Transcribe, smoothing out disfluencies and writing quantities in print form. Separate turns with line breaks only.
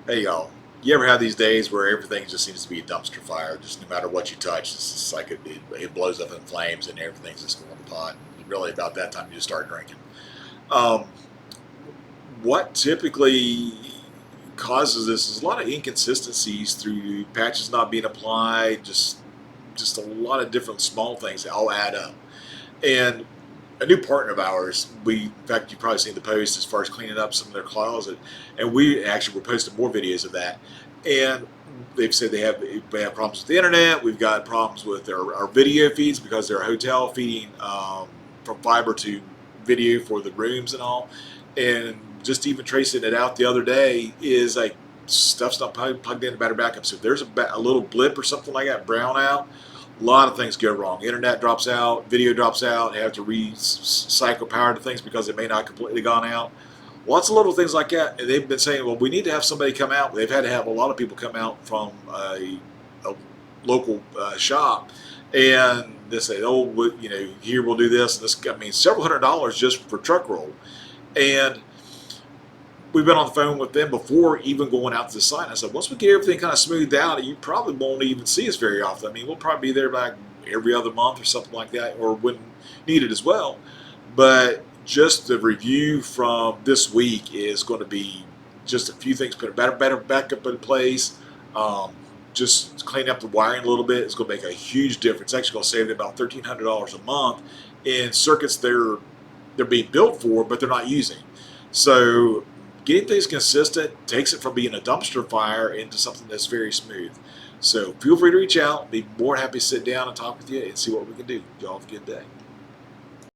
Hey y'all, you ever have these days where everything just seems to be a dumpster fire? Just no matter what you touch, it's just like it blows up in flames and everything's just going to pot. And really, about that time, you just start drinking. Um, what typically causes this is a lot of inconsistencies through patches not being applied, just a lot of different small things that all add up. And a new partner of ours, in fact, you've probably seen the post as far as cleaning up some of their closet, and we actually were posting more videos of that. And they've said they have problems with the internet. We've got problems with our video feeds because they're a hotel feeding from fiber to video for the rooms and all. And just even tracing it out the other day is like stuff's not plugged in the battery backup. So if there's a little blip or something like that, brown out, a lot of things go wrong. Internet drops out, video drops out, they have to recycle power to things because it may not completely gone out. Lots of little things like that. And they've been saying, well, we need to have somebody come out. They've had to have a lot of people come out from a local shop, and they say, oh, here we'll do this. And this, I mean, several $100s just for truck roll. And we've been on the phone with them before even going out to the site. And I said, once we get everything kind of smoothed out, you probably won't even see us very often. I mean, we'll probably be there like every other month or something like that, or when needed as well. But just the review from this week is going to be just a few things, put a better backup in place. Um, just clean up the wiring a little bit. It's going to make a huge difference. It's actually going to save them about $1,300 a month in circuits they're being built for, but they're not using. So getting things consistent takes it from being a dumpster fire into something that's very smooth. So feel free to reach out. Be more happy to sit down and talk with you and see what we can do. Y'all have a good day.